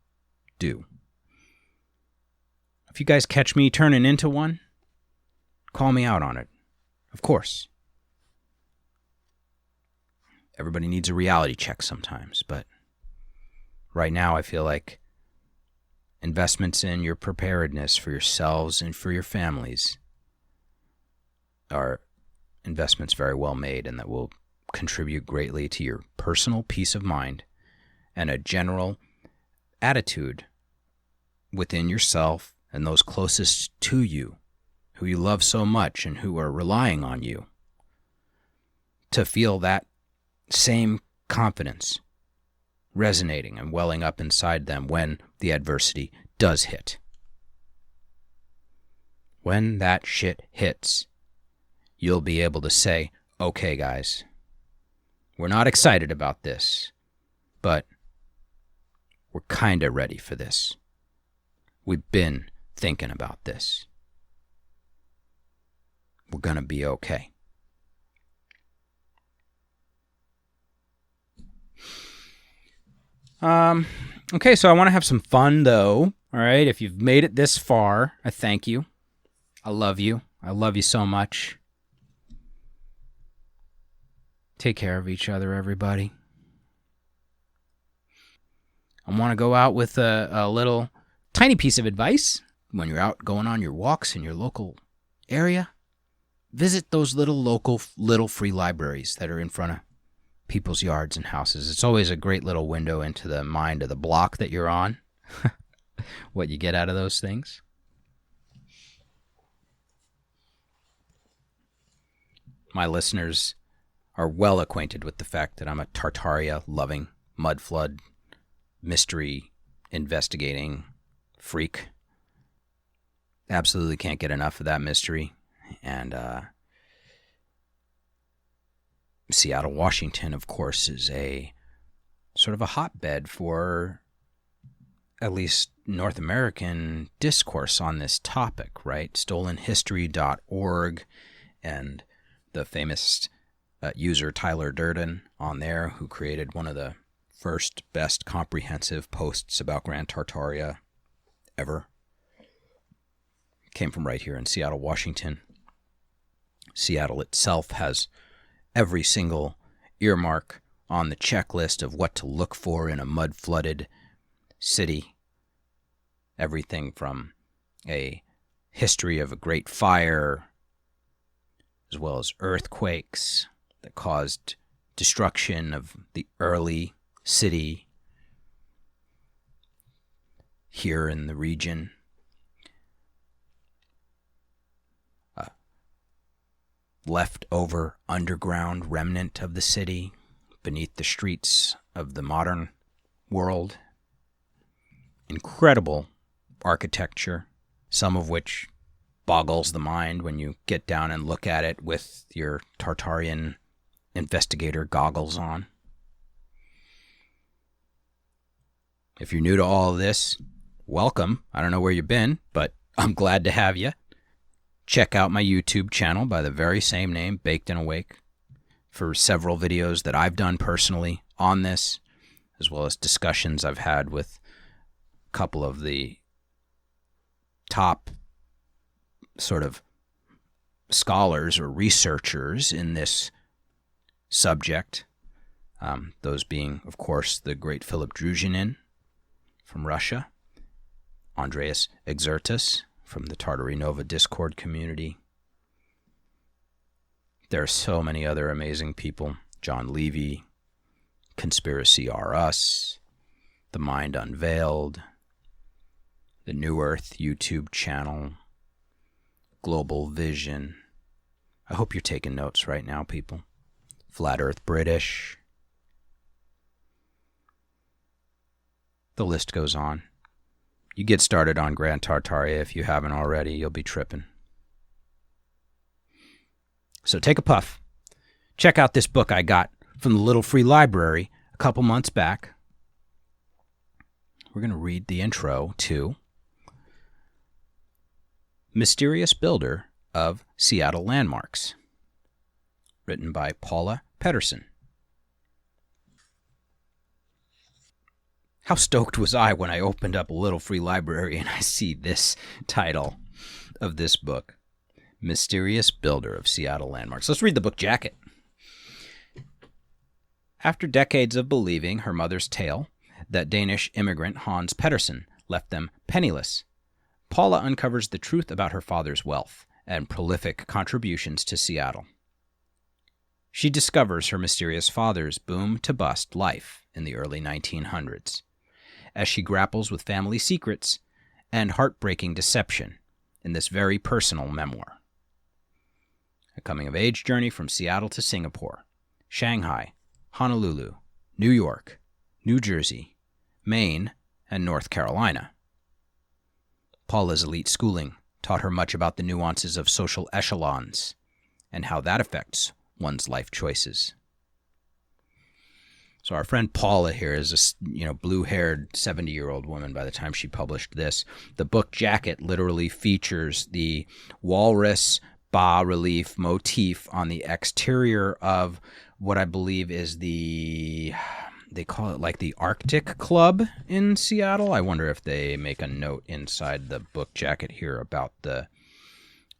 do. If you guys catch me turning into one, call me out on it. Of course. Everybody needs a reality check sometimes, but right now I feel like investments in your preparedness for yourselves and for your families are investments very well made, and that will contribute greatly to your personal peace of mind and a general attitude within yourself and those closest to you, who you love so much and who are relying on you, to feel that same confidence resonating and welling up inside them when the adversity does hit. When that shit hits, you'll be able to say, okay, guys, we're not excited about this, but we're kind of ready for this. We've been thinking about this. We're going to be okay. Okay, so I want to have some fun, though. All right, if you've made it this far, I thank you. I love you. I love you so much. Take care of each other, everybody. I want to go out with a little tiny piece of advice. When you're out going on your walks in your local area, visit those little free libraries that are in front of people's yards and houses. It's always a great little window into the mind of the block that you're on. What you get out of those things. My listeners are well acquainted with the fact that I'm a Tartaria-loving, mud flood, mystery investigating freak. Absolutely can't get enough of that mystery. And Seattle, Washington, of course, is a sort of a hotbed for at least North American discourse on this topic, right? Stolenhistory.org and the famous user Tyler Durden on there, who created one of the first, best comprehensive posts about Grand Tartaria ever. Came from right here in Seattle, Washington. Seattle itself has every single earmark on the checklist of what to look for in a mud-flooded city. Everything from a history of a great fire, as well as earthquakes that caused destruction of the early city here in the region. Leftover underground remnant of the city beneath the streets of the modern world. Incredible architecture, some of which boggles the mind when you get down and look at it with your Tartarian investigator goggles on. If you're new to all of this, welcome. I don't know where you've been, but I'm glad to have you. Check out my YouTube channel by the very same name, Baked and Awake, for several videos that I've done personally on this, as well as discussions I've had with a couple of the top sort of scholars or researchers in this subject. Those being, of course, the great Philip Druzhinin from Russia, Andreas Exertus from the Tartary Nova Discord community. There are so many other amazing people. John Levy, Conspiracy R Us, The Mind Unveiled, the New Earth YouTube channel, Global Vision. I hope you're taking notes right now, people. Flat Earth British. The list goes on. You get started on Grand Tartaria if you haven't already. You'll be tripping. So take a puff. Check out this book I got from the Little Free Library a couple months back. We're going to read the intro to Mysterious Builder of Seattle Landmarks, written by Paula Pedersen. How stoked was I when I opened up a Little Free Library and I see this title of this book, Mysterious Builder of Seattle Landmarks. Let's read the book jacket. After decades of believing her mother's tale that Danish immigrant Hans Pedersen left them penniless, Paula uncovers the truth about her father's wealth and prolific contributions to Seattle. She discovers her mysterious father's boom-to-bust life in the early 1900s, as she grapples with family secrets and heartbreaking deception in this very personal memoir. A coming-of-age journey from Seattle to Singapore, Shanghai, Honolulu, New York, New Jersey, Maine, and North Carolina. Paula's elite schooling taught her much about the nuances of social echelons and how that affects one's life choices. So our friend Paula here is a blue-haired 70-year-old woman by the time she published this. The book jacket literally features the walrus bas-relief motif on the exterior of what I believe is they call it like the Arctic Club in Seattle. I wonder if they make a note inside the book jacket here about the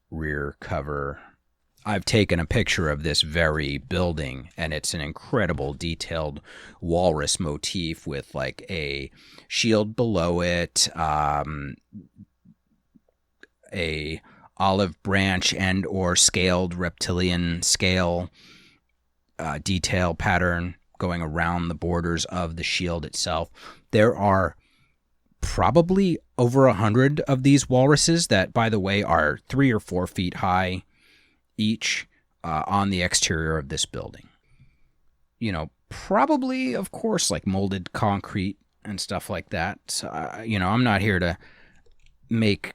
rear cover. I've taken a picture of this very building, and it's an incredible detailed walrus motif with like a shield below it, a olive branch and or scaled reptilian scale detail pattern going around the borders of the shield itself. There are probably over 100 of these walruses that, by the way, are 3 or 4 feet high each on the exterior of this building. Probably, of course, like molded concrete and stuff like that. So, I'm not here to make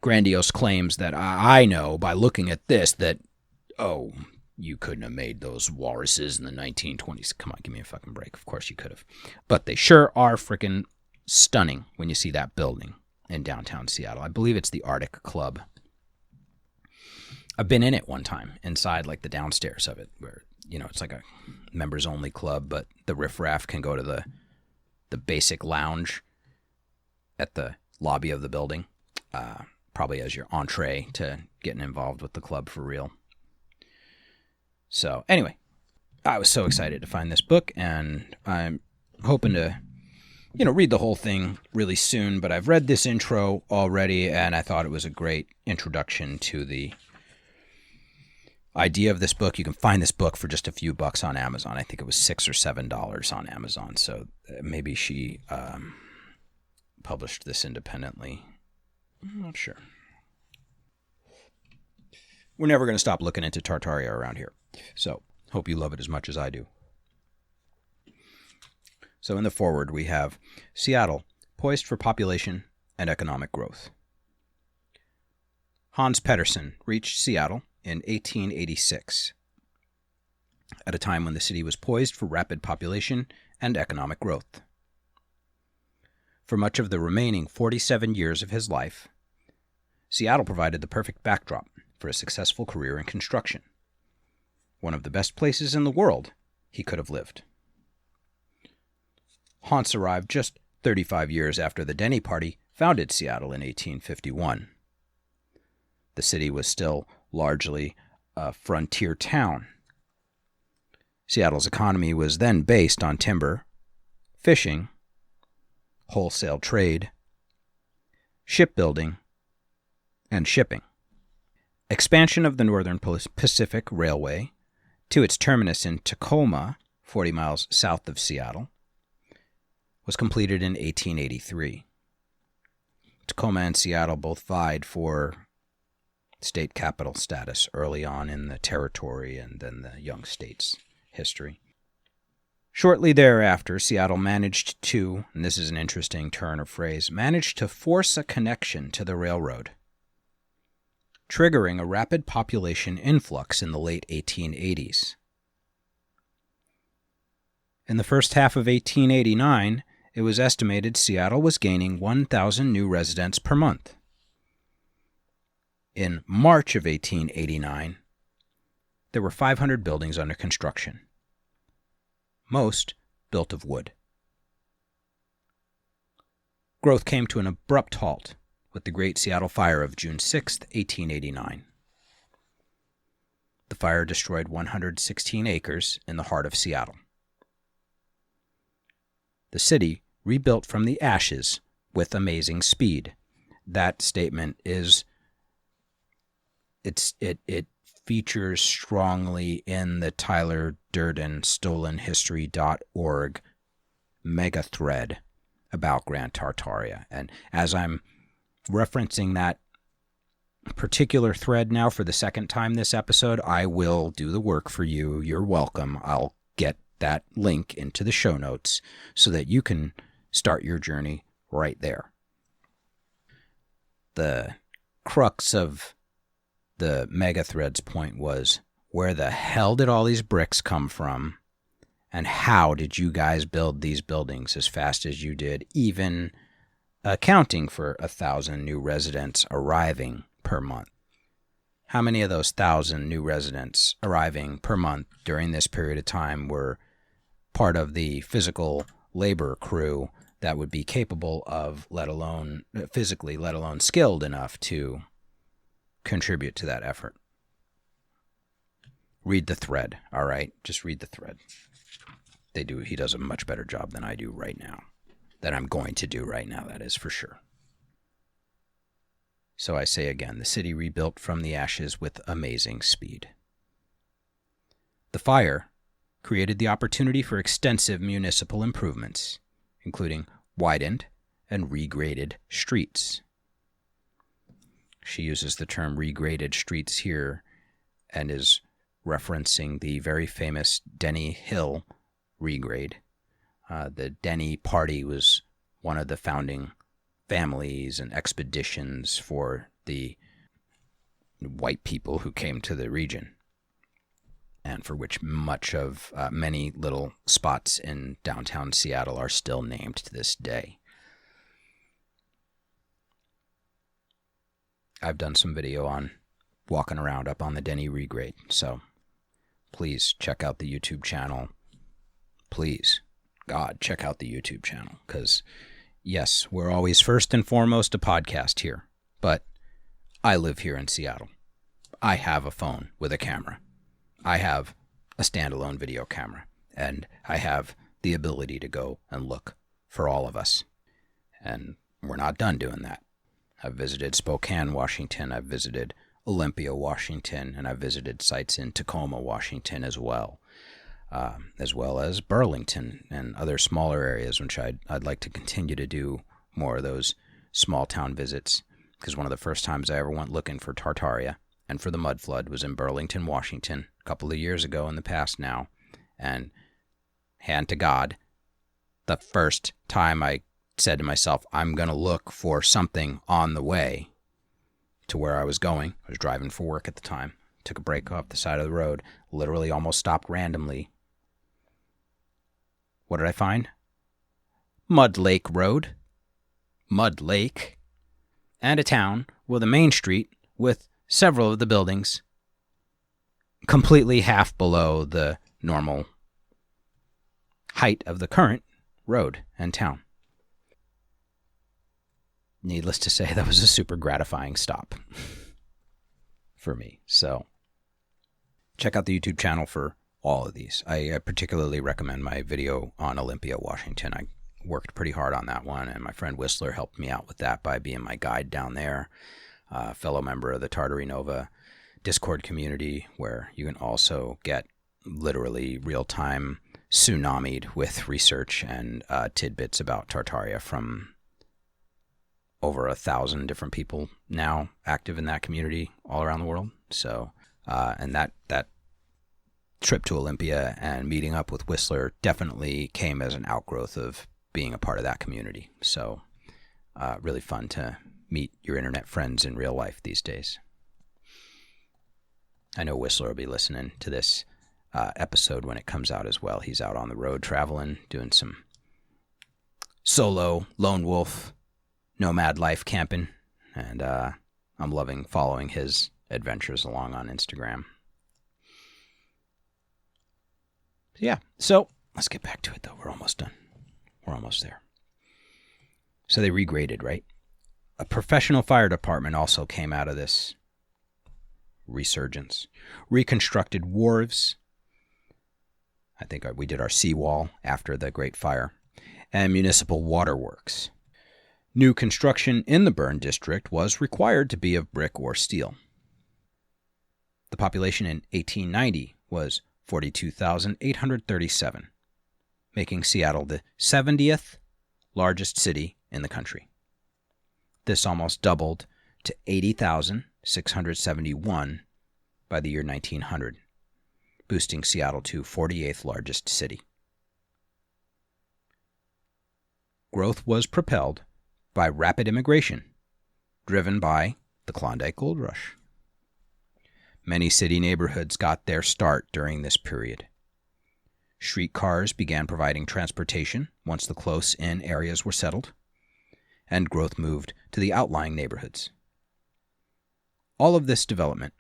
grandiose claims that I know by looking at this that, oh, you couldn't have made those walruses in the 1920s. Come on, give me a fucking break. Of course you could have. But they sure are freaking stunning when you see that building in downtown Seattle. I believe it's the Arctic Club. I've been in it one time, inside like the downstairs of it, where, it's like a members-only club, but the riffraff can go to the basic lounge at the lobby of the building, probably as your entree to getting involved with the club for real. So anyway, I was so excited to find this book, and I'm hoping to, read the whole thing really soon, but I've read this intro already, and I thought it was a great introduction to the idea of this book. You can find this book for just a few bucks on Amazon. I think it was $6 or $7 on Amazon. So maybe she published this independently. I'm not sure. We're never going to stop looking into Tartaria around here. So hope you love it as much as I do. So in the foreword, we have Seattle, poised for population and economic growth. Hans Pedersen reached Seattle in 1886. at a time when the city was poised for rapid population and economic growth. For much of the remaining 47 years of his life, Seattle provided the perfect backdrop for a successful career in construction. One of the best places in the world he could have lived. Hans arrived just 35 years after the Denny Party founded Seattle in 1851. The city was still largely a frontier town. Seattle's economy was then based on timber, fishing, wholesale trade, shipbuilding, and shipping. Expansion of the Northern Pacific Railway to its terminus in Tacoma, 40 miles south of Seattle, was completed in 1883. Tacoma and Seattle both vied for state capital status early on in the territory and then the young state's history. Shortly thereafter, Seattle managed to, and this is an interesting turn of phrase, managed to force a connection to the railroad, triggering a rapid population influx in the late 1880s. In the first half of 1889, it was estimated Seattle was gaining 1,000 new residents per month. In March of 1889, there were 500 buildings under construction, most built of wood. Growth came to an abrupt halt with the Great Seattle Fire of June 6, 1889. The fire destroyed 116 acres in the heart of Seattle. The city rebuilt from the ashes with amazing speed. That statement is, it features strongly in the Tyler Durden StolenHistory.org mega thread about Grand Tartaria. And as I'm referencing that particular thread now for the second time this episode, I will do the work for you. You're welcome. I'll get that link into the show notes so that you can start your journey right there. The crux of the mega thread's point was, where the hell did all these bricks come from? And how did you guys build these buildings as fast as you did, even accounting for 1,000 new residents arriving per month? How many of those 1,000 new residents arriving per month during this period of time were part of the physical labor crew that would be capable of, let alone physically, let alone skilled enough to contribute to that effort? Read the thread, all right? Just read the thread. He does a much better job than I do right now. That I'm going to do right now, that is for sure. So I say again, the city rebuilt from the ashes with amazing speed. The fire created the opportunity for extensive municipal improvements, including widened and regraded streets. She uses the term regraded streets here and is referencing the very famous Denny Hill regrade. The Denny Party was one of the founding families and expeditions for the white people who came to the region, and for which many little spots in downtown Seattle are still named to this day. I've done some video on walking around up on the Denny regrade, so please check out the YouTube channel. Please, God, check out the YouTube channel, because yes, we're always first and foremost a podcast here, but I live here in Seattle. I have a phone with a camera. I have a standalone video camera, and I have the ability to go and look for all of us. And we're not done doing that. I've visited Spokane, Washington. I've visited Olympia, Washington, and I've visited sites in Tacoma, Washington as well as Burlington and other smaller areas, which I'd like to continue to do more of those small town visits, because one of the first times I ever went looking for Tartaria and for the mud flood was in Burlington, Washington, a couple of years ago in the past now. And hand to God, the first time I said to myself, I'm going to look for something on the way to where I was going. I was driving for work at the time. took a break off the side of the road, literally almost stopped randomly. What did I find? Mud Lake Road, Mud Lake, and a town with a main street with several of the buildings completely half below the normal height of the current road and town. Needless to say, that was a super gratifying stop for me. So check out the YouTube channel for all of these. I particularly recommend my video on Olympia, Washington. I worked pretty hard on that one, and my friend Whistler helped me out with that by being my guide down there. Fellow member of the Tartary Nova Discord community, where you can also get literally real-time tsunamied with research and tidbits about Tartaria from over 1,000 different people now active in that community all around the world. So, and that trip to Olympia and meeting up with Whistler definitely came as an outgrowth of being a part of that community. So, really fun to meet your internet friends in real life these days. I know Whistler will be listening to this episode when it comes out as well. He's out on the road traveling, doing some solo, lone wolf, nomad life camping, and I'm loving following his adventures along on Instagram. Yeah, so let's get back to it, though. We're almost done. We're almost there. So they regraded, right? A professional fire department also came out of this resurgence. Reconstructed wharves. I think we did our seawall after the Great Fire. And municipal waterworks. New construction in the burn district was required to be of brick or steel. The population in 1890 was 42,837, making Seattle the 70th largest city in the country. This almost doubled to 80,671 by the year 1900, boosting Seattle to 48th largest city. Growth was propelled by rapid immigration, driven by the Klondike Gold Rush. Many city neighborhoods got their start during this period. Streetcars began providing transportation once the close-in areas were settled, and growth moved to the outlying neighborhoods. All of this development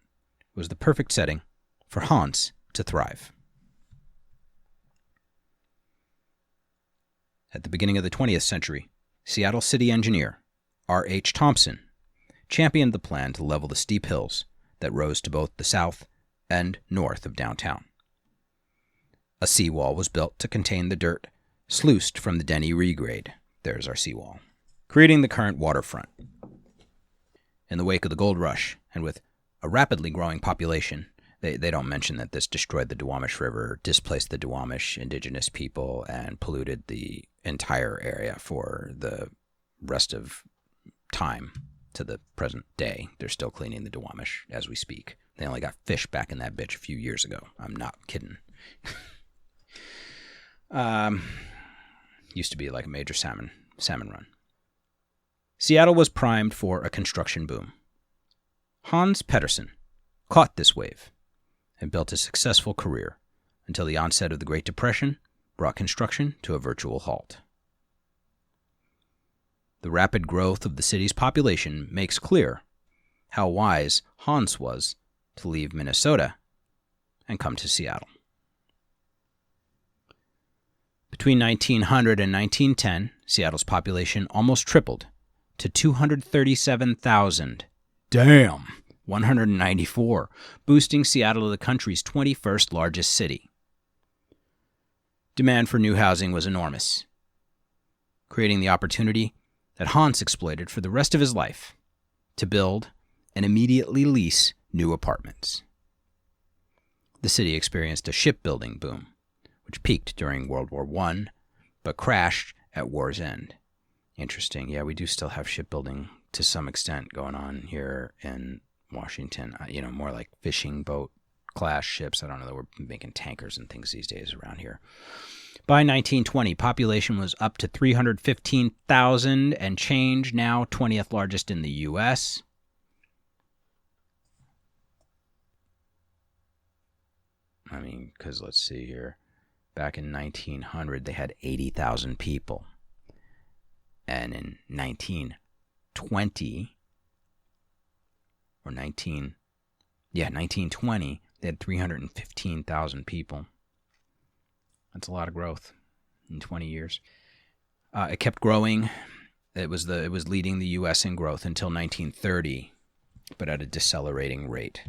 was the perfect setting for Hans to thrive. At the beginning of the 20th century, Seattle city engineer R.H. Thompson championed the plan to level the steep hills that rose to both the south and north of downtown. A seawall was built to contain the dirt sluiced from the Denny regrade. There's our seawall, creating the current waterfront. In the wake of the gold rush, and with a rapidly growing population, they don't mention that this destroyed the Duwamish River, displaced the Duwamish indigenous people, and polluted the entire area for the rest of time to the present day. They're still cleaning the Duwamish as we speak. They only got fish back in that bitch a few years ago. I'm not kidding. Used to be like a major salmon run. Seattle was primed for a construction boom. Hans Pedersen caught this wave and built a successful career until the onset of the Great Depression brought construction to a virtual halt. The rapid growth of the city's population makes clear how wise Hans was to leave Minnesota and come to Seattle. Between 1900 and 1910, Seattle's population almost tripled to 237,000. Damn! 194, boosting Seattle to the country's 21st largest city. Demand for new housing was enormous, creating the opportunity that Hans exploited for the rest of his life to build and immediately lease new apartments. The city experienced a shipbuilding boom, which peaked during World War I, but crashed at war's end. Interesting. Yeah, we do still have shipbuilding to some extent going on here in Washington. More like fishing boat class ships. I don't know, we're making tankers and things these days around here. By 1920, population was up to 315,000 and change, now 20th largest in the U.S. I mean, because let's see here. Back in 1900, they had 80,000 people. And in 1920, 1920, they had 315,000 people. That's a lot of growth in 20 years. It kept growing. It was leading the U.S. in growth until 1930, but at a decelerating rate.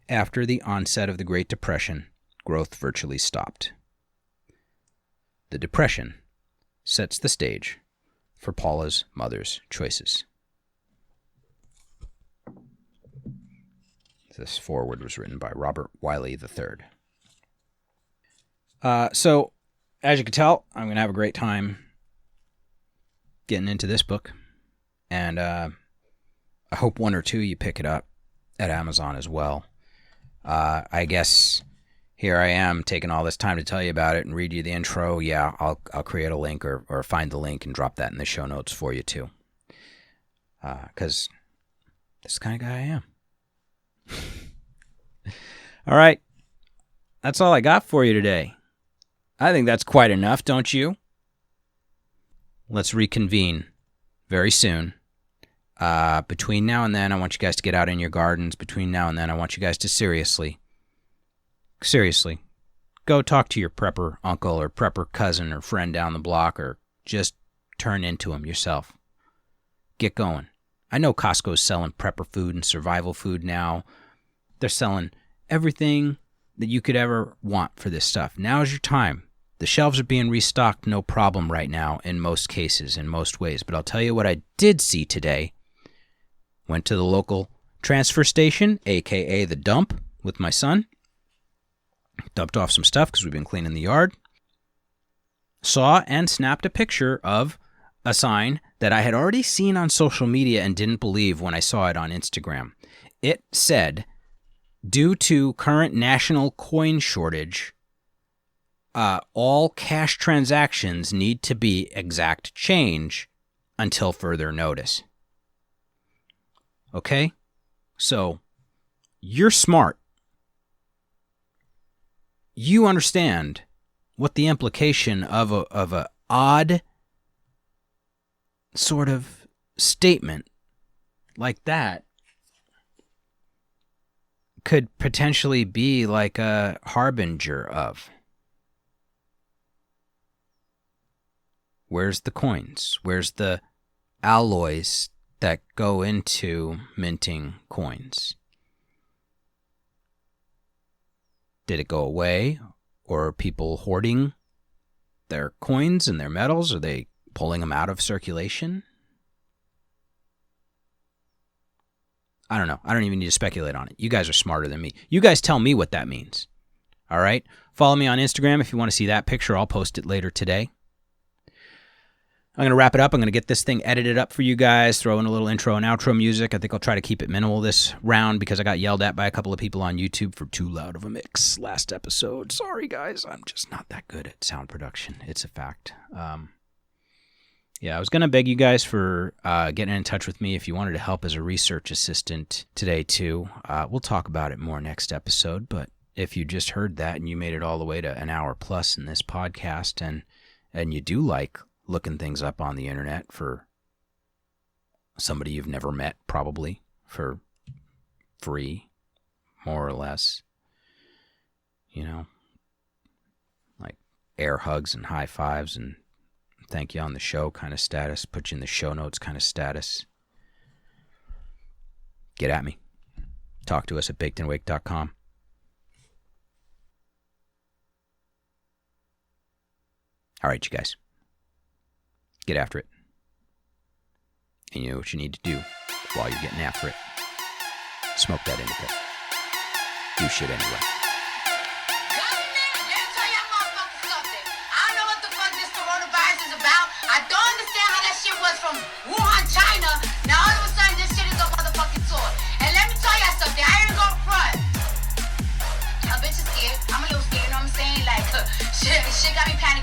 After the onset of the Great Depression, growth virtually stopped. The Depression sets the stage for Paula's mother's choices. This foreword was written by Robert Wiley III. So, as you can tell, I'm going to have a great time getting into this book. And I hope one or two you pick it up at Amazon as well. I guess here I am taking all this time to tell you about it and read you the intro. Yeah, I'll create a link or find the link and drop that in the show notes for you too. Because this is the kind of guy I am. All right. That's all I got for you today. I think that's quite enough, don't you? Let's reconvene very soon. Between now and then, I want you guys to get out in your gardens. Between now and then, I want you guys to seriously, go talk to your prepper uncle or prepper cousin or friend down the block, or just turn into him yourself. Get going. I know Costco's selling prepper food and survival food now. They're selling everything that you could ever want for this stuff. Now's your time. The shelves are being restocked, no problem right now in most cases, in most ways. But I'll tell you what I did see today. Went to the local transfer station, a.k.a. the dump, with my son. Dumped off some stuff because we've been cleaning the yard. Saw and snapped a picture of a sign that I had already seen on social media and didn't believe when I saw it on Instagram. It said, due to current national coin shortage, all cash transactions need to be exact change until further notice. Okay? So, you're smart. You understand what the implication of a odd sort of statement like that could potentially be like a harbinger of. Where's the coins? Where's the alloys that go into minting coins? Did it go away? Or are people hoarding their coins and their metals? Are they pulling them out of circulation? I don't know. I don't even need to speculate on it. You guys are smarter than me. You guys tell me what that means. All right? Follow me on Instagram if you want to see that picture. I'll post it later today. I'm going to wrap it up. I'm going to get this thing edited up for you guys, throw in a little intro and outro music. I think I'll try to keep it minimal this round because I got yelled at by a couple of people on YouTube for too loud of a mix last episode. Sorry, guys. I'm just not that good at sound production. It's a fact. Yeah, I was going to beg you guys for getting in touch with me if you wanted to help as a research assistant today, too. We'll talk about it more next episode, but if you just heard that and you made it all the way to an hour plus in this podcast and you do like looking things up on the internet for somebody you've never met, probably, for free, more or less, you know, like air hugs and high fives and thank you on the show kind of status, put you in the show notes kind of status. Get at me. Talk to us at bakedandwake.com. All right, you guys. Get after it. And you know what you need to do while you're getting after it. Smoke that indica. Do shit anyway. From Wuhan, China. Now all of a sudden this shit is a motherfucking tour. And let me tell you something, I ain't gonna front. A bitch is scared. I'm a little scared, you know what I'm saying? Like, shit got me panicking.